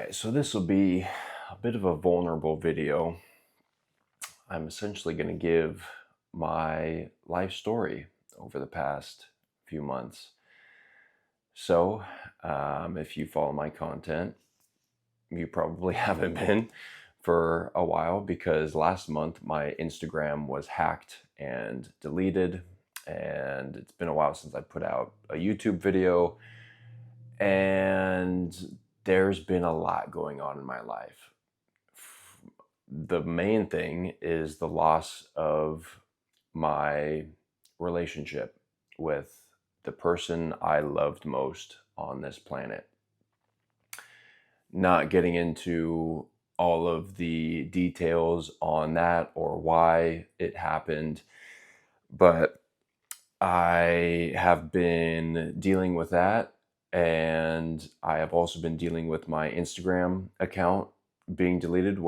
right, so this will be a bit of a vulnerable video. I'm essentially going to give my life story over the past few months. So, if you follow my content, you probably haven't been for a while because last month my Instagram was hacked and deleted, and it's been a while since I put out a YouTube video, and there's been a lot going on in my life. The main thing is the loss of my relationship with the person I loved most on this planet. Not getting into all of the details on that or why it happened, but I have been dealing with that, and I have also been dealing with my Instagram account being deleted,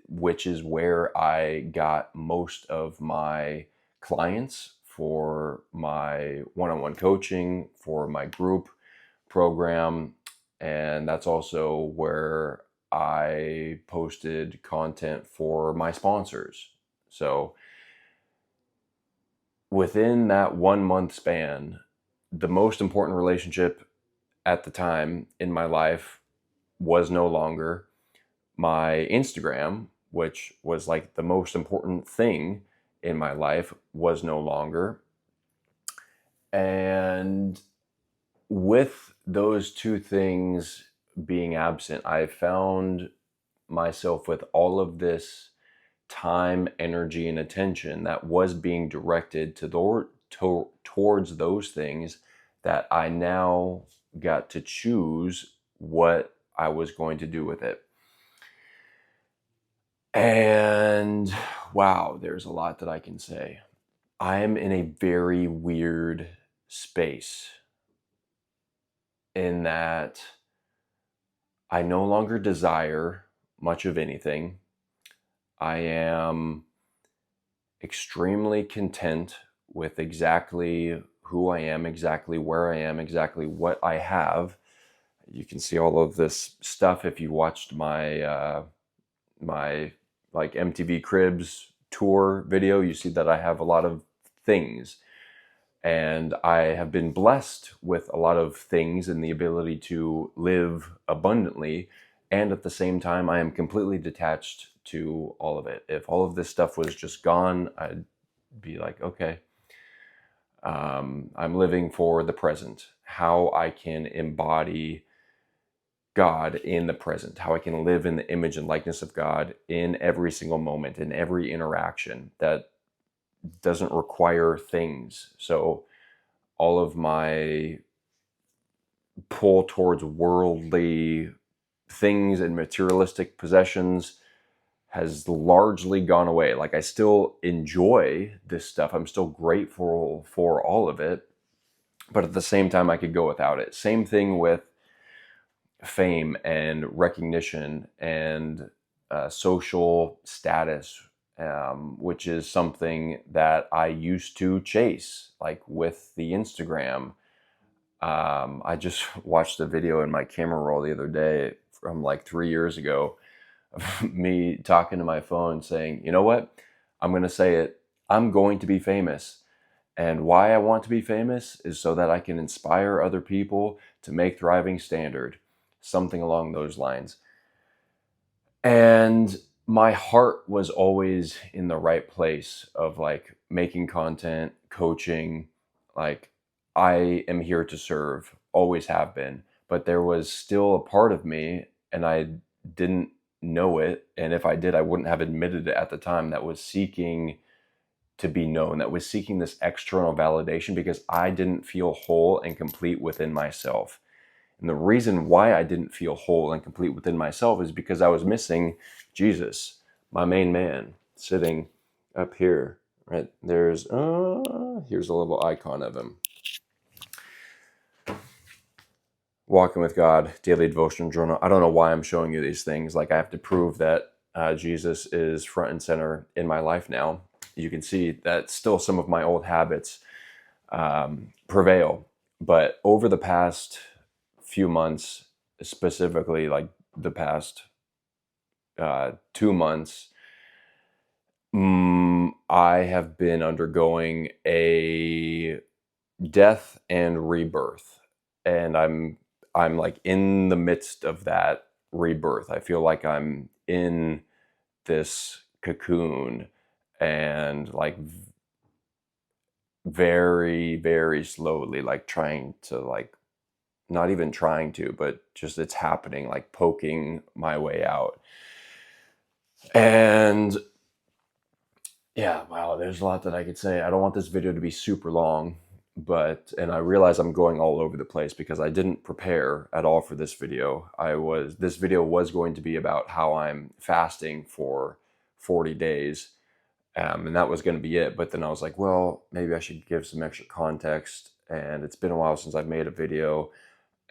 which is where I got most of my clients for my one-on-one coaching, for my group program, and that's also where I posted content for my sponsors. So within that 1 month span, the most important relationship at the time in my life was no longer. My Instagram, which was like the most important thing in my life, was no longer. And with those two things being absent, I found myself with all of this time, energy, and attention that was being directed towards those things, that I now got to choose what I was going to do with it. And wow, there's a lot that I can say. I am in a very weird space in that I no longer desire much of anything. I am extremely content with exactly who I am, exactly where I am, exactly what I have. You can see all of this stuff if you watched my like MTV Cribs tour video. You see that I have a lot of things, and I have been blessed with a lot of things and the ability to live abundantly, and at the same time I am completely detached to all of it. If all of this stuff was just gone, I'd be like, okay, I'm living for the present, how I can embody God in the present, how I can live in the image and likeness of God in every single moment, in every interaction that doesn't require things. So all of my pull towards worldly things and materialistic possessions has largely gone away. Like, I still enjoy this stuff. I'm still grateful for all of it, but at the same time I could go without it. Same thing with fame and recognition and social status, which is something that I used to chase, like with the Instagram. I just watched a video in my camera roll the other day from like 3 years ago of me talking to my phone saying, you know what? I'm going to say it. I'm going to be famous. And why I want to be famous is so that I can inspire other people to make thriving standard. Something along those lines. And my heart was always in the right place of like making content, coaching. Like, I am here to serve, always have been. But there was still a part of me, and I didn't know it. And if I did, I wouldn't have admitted it at the time, that was seeking to be known, that was seeking this external validation because I didn't feel whole and complete within myself. And the reason why I didn't feel whole and complete within myself is because I was missing Jesus, my main man, sitting up here. Right here's a little icon of him. Walking with God, daily devotional journal. I don't know why I'm showing you these things. Like, I have to prove that Jesus is front and center in my life now. You can see that still some of my old habits prevail. But over the past few months, specifically like the past 2 months, I have been undergoing a death and rebirth, and I'm like in the midst of that rebirth. I feel like I'm in this cocoon, and like very, very slowly, like trying to, like, not even trying to, but just it's happening, like poking my way out. And yeah, wow, there's a lot that I could say. I don't want this video to be super long, and I realize I'm going all over the place because I didn't prepare at all for this video. This video was going to be about how I'm fasting for 40 days. And that was going to be it. But then I was like, well, maybe I should give some extra context. And it's been a while since I've made a video,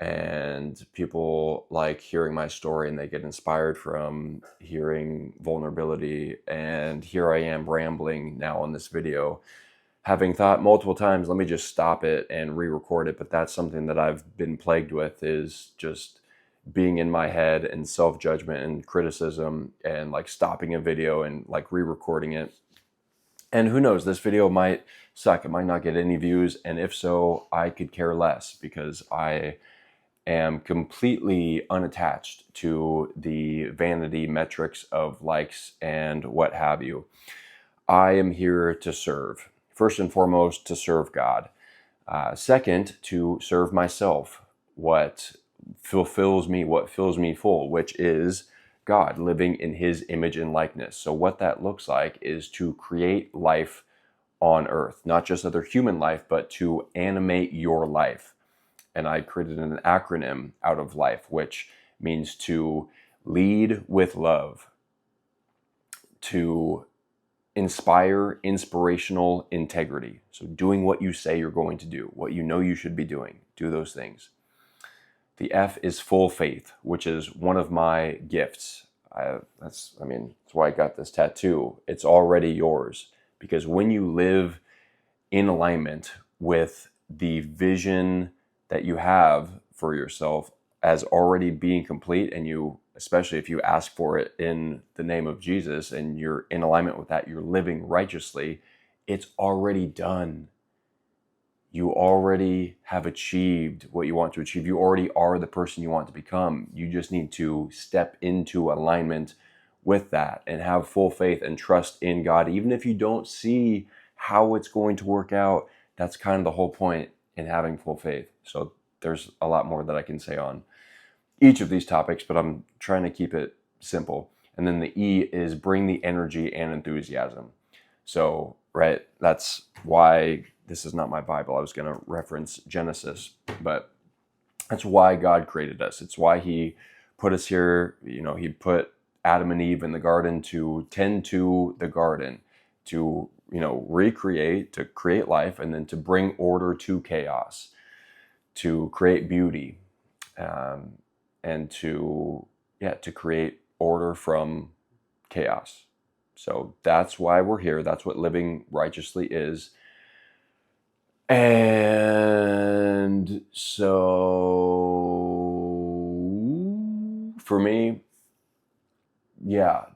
and people like hearing my story and they get inspired from hearing vulnerability. And here I am rambling now on this video, having thought multiple times, let me just stop it and re-record it. But that's something that I've been plagued with, is just being in my head and self-judgment and criticism, and like stopping a video and like re-recording it. And who knows, this video might suck. It might not get any views. And if so, I could care less, because I am completely unattached to the vanity metrics of likes and what have you. I am here to serve. First and foremost, to serve God. Second, to serve myself. What fulfills me, what fills me full, which is God, living in his image and likeness. So what that looks like is to create life on earth, not just other human life, but to animate your life. And I created an acronym out of life, which means to lead with love, to inspire inspirational integrity. So doing what you say you're going to do, what you know you should be doing, do those things. The F is full faith, which is one of my gifts. That's why I got this tattoo. It's already yours, because when you live in alignment with the vision that you have for yourself as already being complete, and you, especially if you ask for it in the name of Jesus and you're in alignment with that, you're living righteously, it's already done. You already have achieved what you want to achieve. You already are the person you want to become. You just need to step into alignment with that and have full faith and trust in God. Even if you don't see how it's going to work out, that's kind of the whole point in having full faith. So there's a lot more that I can say on each of these topics, but I'm trying to keep it simple. And then the E is bring the energy and enthusiasm. So, right, that's why this is not my Bible. I was going to reference Genesis, but that's why God created us. It's why he put us here. He put Adam and Eve in the garden to tend to the garden, to, recreate, to create life, and then to bring order to chaos, to create beauty, and to create order from chaos. So that's why we're here. That's what living righteously is. And so for me,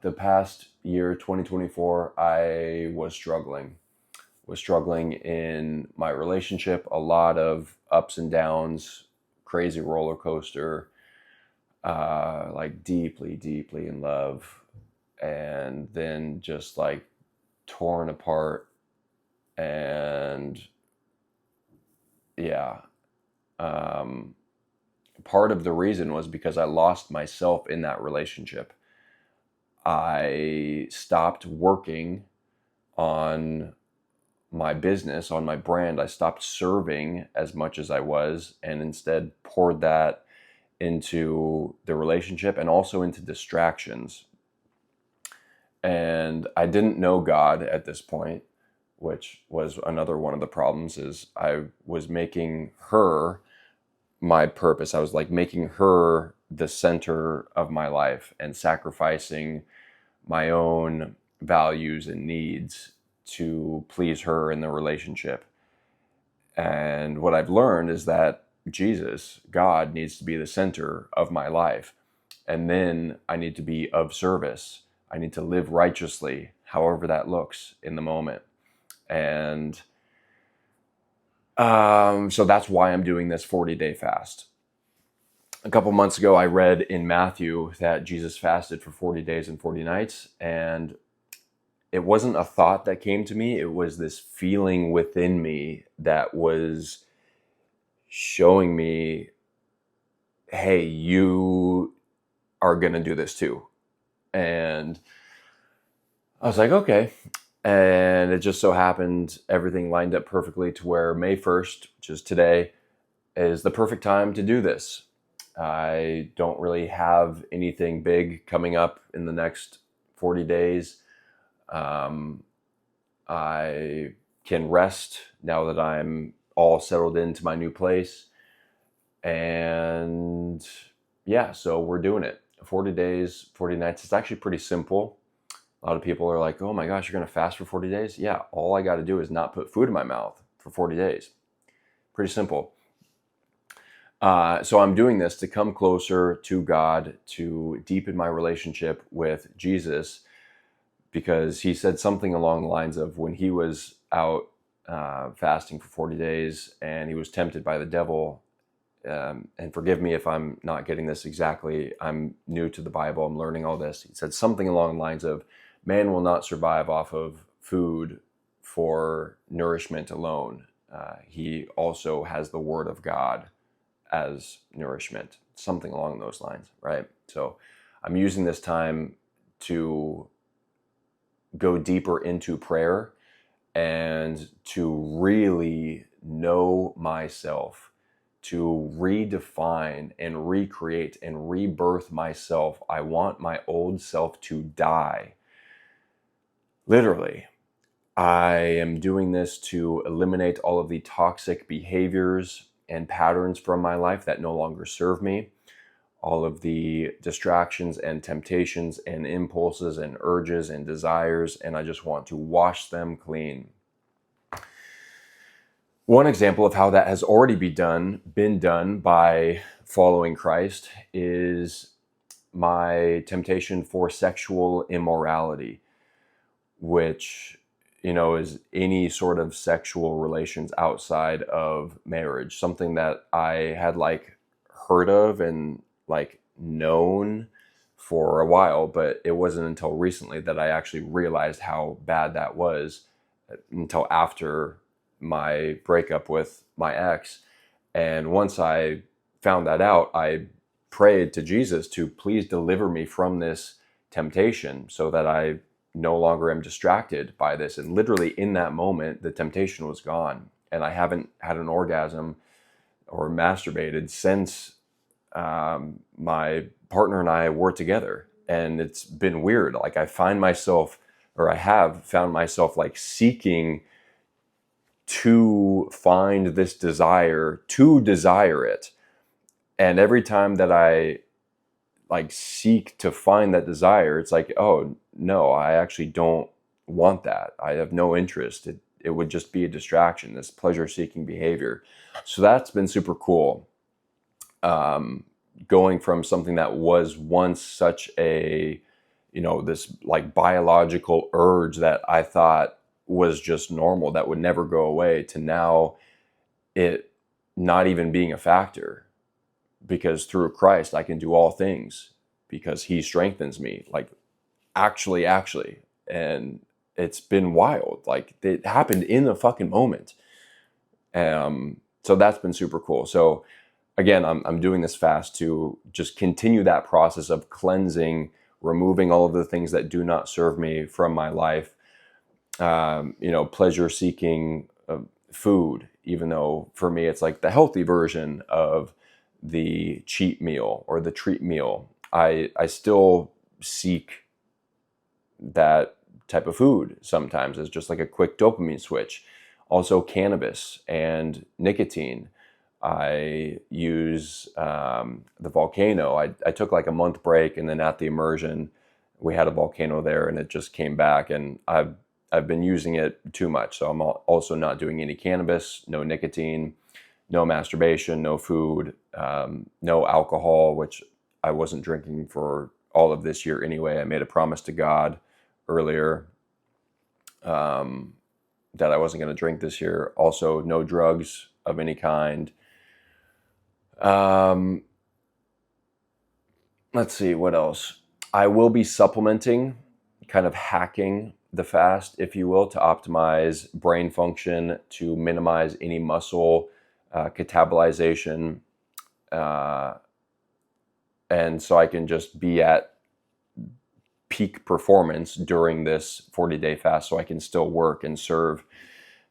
the past year, 2024, I was struggling in my relationship, a lot of ups and downs, crazy roller coaster, like deeply, deeply in love, and then just like torn apart. And part of the reason was because I lost myself in that relationship. I stopped working on my business, on my brand. I stopped serving as much as I was, and instead poured that into the relationship and also into distractions. And I didn't know God at this point, which was another one of the problems. Is I was making her my purpose. I was like making her the center of my life and sacrificing my own values and needs to please her in the relationship. And what I've learned is that Jesus, God, needs to be the center of my life. And then I need to be of service. I need to live righteously, however that looks in the moment. And so that's why I'm doing this 40-day fast. A couple months ago, I read in Matthew that Jesus fasted for 40 days and 40 nights. And it wasn't a thought that came to me. It was this feeling within me that was showing me, hey, you are going to do this too. And I was like, okay. And it just so happened everything lined up perfectly to where May 1st, which is today, is the perfect time to do this. I don't really have anything big coming up in the next 40 days. I can rest now that I'm all settled into my new place. And yeah, so we're doing it. 40 days, 40 nights. It's actually pretty simple. A lot of people are like, oh my gosh, you're going to fast for 40 days? Yeah, all I got to do is not put food in my mouth for 40 days. Pretty simple. So I'm doing this to come closer to God, to deepen my relationship with Jesus, because he said something along the lines of when he was out fasting for 40 days and he was tempted by the devil, and forgive me if I'm not getting this exactly. I'm new to the Bible. I'm learning all this. He said something along the lines of, man will not survive off of food for nourishment alone. He also has the word of God as nourishment, something along those lines, right? So I'm using this time to go deeper into prayer and to really know myself, to redefine and recreate and rebirth myself. I want my old self to die. Literally. I am doing this to eliminate all of the toxic behaviors and patterns from my life that no longer serve me, all of the distractions and temptations and impulses and urges and desires, and I just want to wash them clean. One example of how that has already been done by following Christ is my temptation for sexual immorality, which, is any sort of sexual relations outside of marriage, something that I had heard of and known for a while, but it wasn't until recently that I actually realized how bad that was, until after my breakup with my ex. And once I found that out, I prayed to Jesus to please deliver me from this temptation so that I no longer am distracted by this. And literally in that moment, the temptation was gone. And I haven't had an orgasm or masturbated since my partner and I were together. And it's been weird. I have found myself seeking to find this desire, to desire it. And every time that I seek to find that desire, it's oh no, I actually don't want that. I have no interest. It would just be a distraction, this pleasure-seeking behavior. So that's been super cool. Going from something that was once such a, this biological urge that I thought was just normal, that would never go away, to now it not even being a factor, because through Christ I can do all things because he strengthens me. Actually. And it's been wild. It happened in a fucking moment. So that's been super cool. So again, I'm doing this fast to just continue that process of cleansing, removing all of the things that do not serve me from my life. Pleasure seeking food, even though for me it's the healthy version of the cheat meal or the treat meal. I still seek that type of food sometimes as just a quick dopamine switch. Also cannabis and nicotine. I use the volcano. I took a month break, and then at the immersion we had a volcano there and it just came back, and I've been using it too much. So I'm also not doing any cannabis, no nicotine, no masturbation, no food, no alcohol, which I wasn't drinking for all of this year anyway. I made a promise to God earlier that I wasn't going to drink this year. Also, no drugs of any kind. Let's see, what else? I will be supplementing, kind of hacking the fast, if you will, to optimize brain function, to minimize any muscle catabolization. And so I can just be at peak performance during this 40-day fast so I can still work and serve.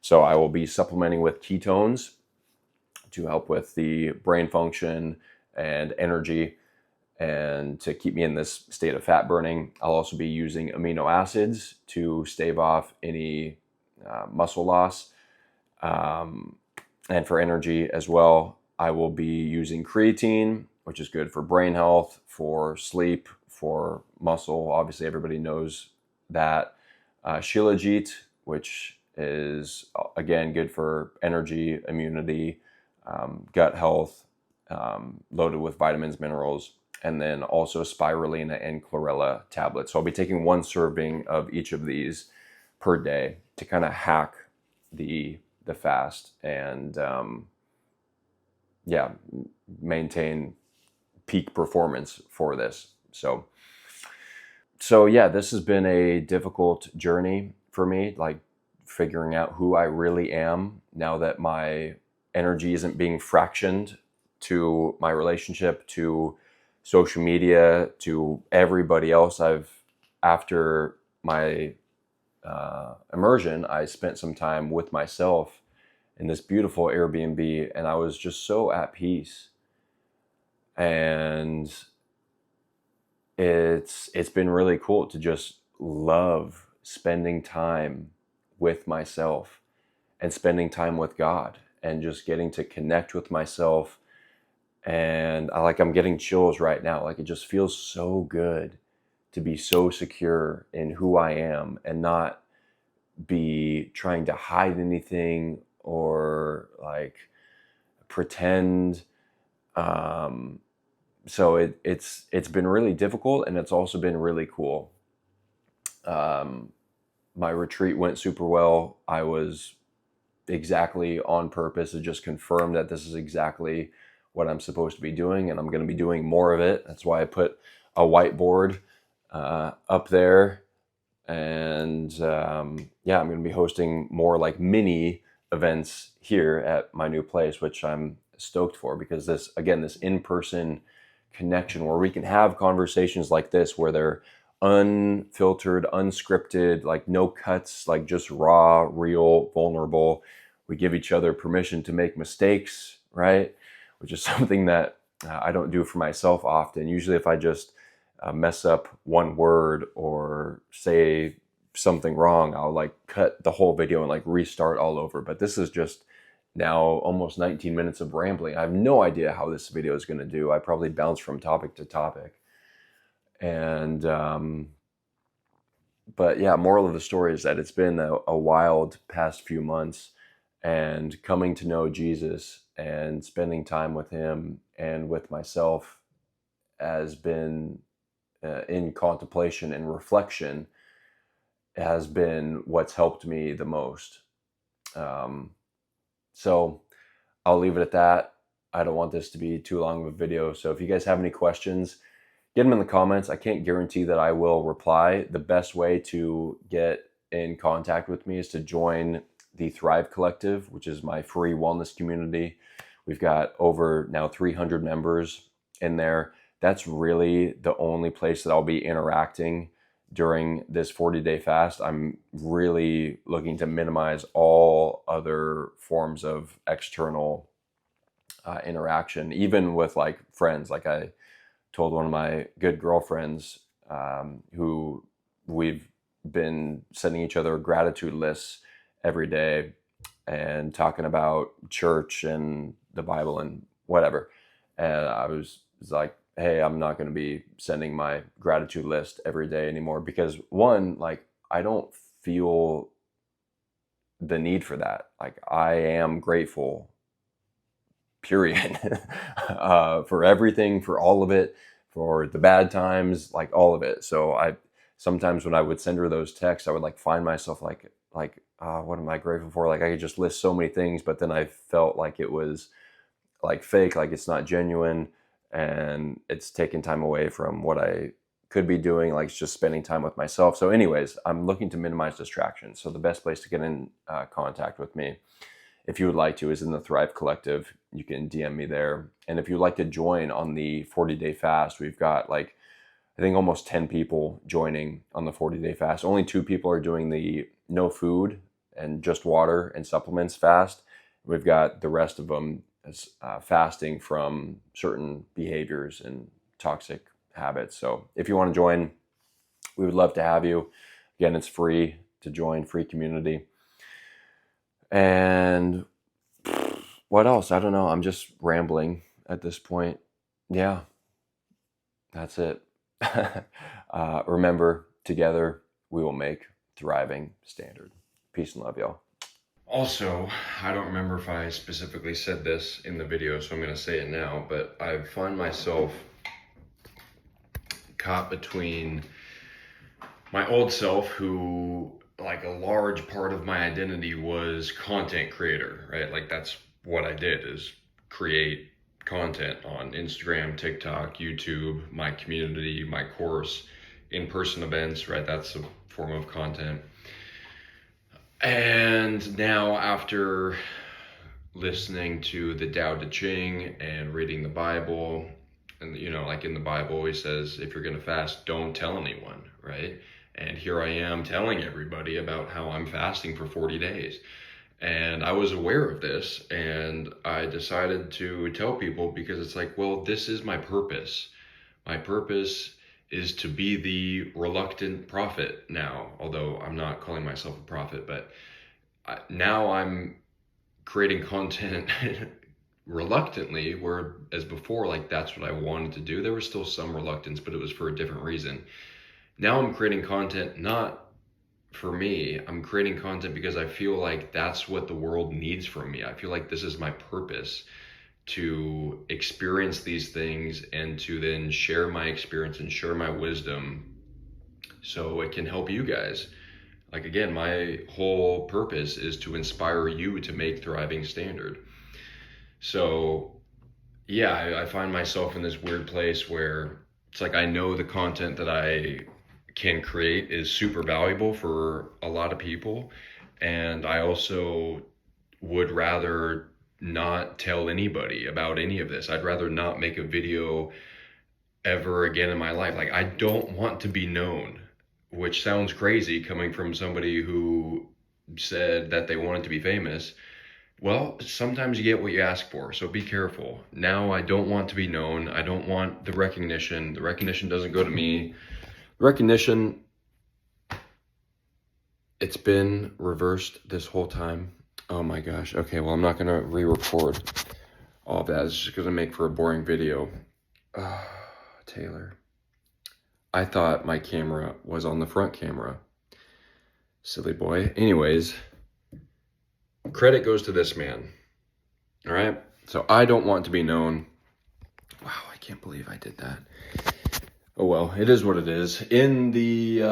So I will be supplementing with ketones to help with the brain function and energy and to keep me in this state of fat burning. I'll also be using amino acids to stave off any muscle loss. And for energy as well, I will be using creatine, which is good for brain health, for sleep, for muscle. Obviously, everybody knows that. Shilajit, which is, again, good for energy, immunity, gut health, loaded with vitamins, minerals, and then also spirulina and chlorella tablets. So I'll be taking 1 serving of each of these per day to kind of hack the fast and maintain peak performance for this. So yeah, this has been a difficult journey for me, like figuring out who I really am now that my energy isn't being fractioned to my relationship, to social media, to everybody else. After my immersion, I spent some time with myself in this beautiful Airbnb, and I was just so at peace. And it's been really cool to just love spending time with myself and spending time with God and just getting to connect with myself. And I'm getting chills right now. Like, it just feels so good to be so secure in who I am and not be trying to hide anything or like pretend. So it's been really difficult, and it's also been really cool. My retreat went super well. I was exactly on purpose. It just confirmed that this is exactly what I'm supposed to be doing, and I'm going to be doing more of it. That's why I put a whiteboard up there. And I'm going to be hosting more like mini events here at my new place, which I'm stoked for, because this in-person connection where we can have conversations like this, where they're unfiltered, unscripted, like no cuts, like just raw, real, vulnerable. We give each other permission to make mistakes, right? Which is something that I don't do for myself often. Usually if I just mess up one word or say something wrong, I'll like cut the whole video and like restart all over. But this is just now almost 19 minutes of rambling. I have no idea how this video is going to do. I probably bounce from topic to topic. And but yeah, moral of the story is that it's been a wild past few months, and coming to know Jesus and spending time with him and with myself has been in contemplation and reflection has been what's helped me the most. So I'll leave it at that. I don't want this to be too long of a video. So if you guys have any questions, get them in the comments. I can't guarantee that I will reply. The best way to get in contact with me is to join the Thrive Collective, which is my free wellness community. We've got over now 300 members in there. That's really the only place that I'll be interacting during this 40-day fast. I'm really looking to minimize all other forms of external interaction, even with like friends. Like I told one of my good girlfriends who we've been sending each other gratitude lists every day and talking about church and the Bible and whatever. And I was like, hey, I'm not going to be sending my gratitude list every day anymore, because one, like, I don't feel the need for that. Like, I am grateful period. For everything, for all of it, for the bad times, like all of it. So I sometimes when I would send her those texts, I would like find myself what am I grateful for? Like I could just list so many things, but then I felt like it was like fake, like it's not genuine, and it's taking time away from what I could be doing, like it's just spending time with myself. So anyways, I'm looking to minimize distractions. So the best place to get in contact with me, if you would like to, is in the Thrive Collective. You can DM me there. And if you'd like to join on the 40-day fast, we've got like, I think almost 10 people joining on the 40-day fast. Only 2 people are doing the no food and just water and supplements fast. We've got the rest of them as fasting from certain behaviors and toxic habits. So if you want to join, we would love to have you. Again, it's free to join, free community. And what else? I don't know. I'm just rambling at this point. Yeah, that's it. Remember, together we will make thriving standard. Peace and love, y'all. Also, I don't remember if I specifically said this in the video, so I'm going to say it now, but I find myself caught between my old self, who like a large part of my identity was content creator, right? Like that's what I did, is create content on Instagram, TikTok, YouTube, my community, my course, in-person events, right? That's a form of content. And now after listening to the Tao Te Ching and reading the Bible, and like in the Bible, he says, if you're going to fast, don't tell anyone, right? And here I am telling everybody about how I'm fasting for 40 days. And I was aware of this, and I decided to tell people because it's like, well, this is my purpose. My purpose is to be the reluctant prophet now, although I'm not calling myself a prophet, but now I'm creating content reluctantly, whereas before, like that's what I wanted to do. There was still some reluctance, but it was for a different reason. Now I'm creating content not for me. I'm creating content because I feel like that's what the world needs from me. I feel like this is my purpose, to experience these things and to then share my experience and share my wisdom so it can help you guys. Like again, my whole purpose is to inspire you to make thriving standard. So yeah, I find myself in this weird place where it's like I know the content that I can create is super valuable for a lot of people, and I also would rather not tell anybody about any of this. I'd rather not make a video ever again in my life. Like I don't want to be known, which sounds crazy coming from somebody who said that they wanted to be famous. Well, sometimes you get what you ask for, so be careful. Now I don't want to be known. I don't want the recognition. The recognition doesn't go to me. Recognition, it's been reversed this whole time. Oh my gosh. Okay, well, I'm not going to re-record all of that. It's just going to make for a boring video. Taylor. I thought my camera was on the front camera. Silly boy. Anyways, credit goes to this man. All right? So I don't want to be known. Wow, I can't believe I did that. Oh well, it is what it is. In the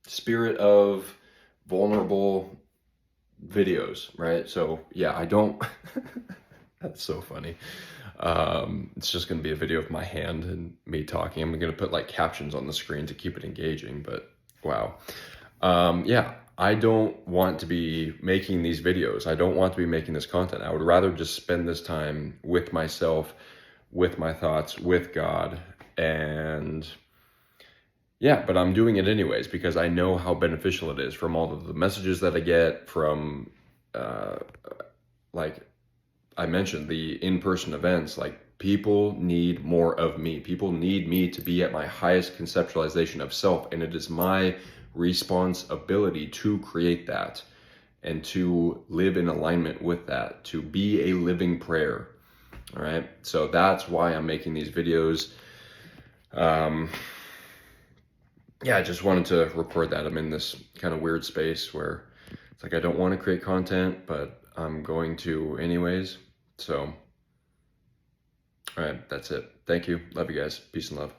spirit of vulnerable videos, right? So yeah, I don't, that's so funny. It's just gonna be a video of my hand and me talking. I'm gonna put like captions on the screen to keep it engaging, but wow. Yeah, I don't want to be making these videos. I don't want to be making this content. I would rather just spend this time with myself, with my thoughts, with God. And yeah, but I'm doing it anyways because I know how beneficial it is from all of the messages that I get from, like I mentioned, the in-person events. Like people need more of me. People need me to be at my highest conceptualization of self. And it is my responsibility to create that and to live in alignment with that, to be a living prayer. All right. So that's why I'm making these videos. Yeah, I just wanted to record that. I'm in this kind of weird space where it's like I don't want to create content, but I'm going to anyways. So, all right, that's it. Thank you. Love you guys. Peace and love.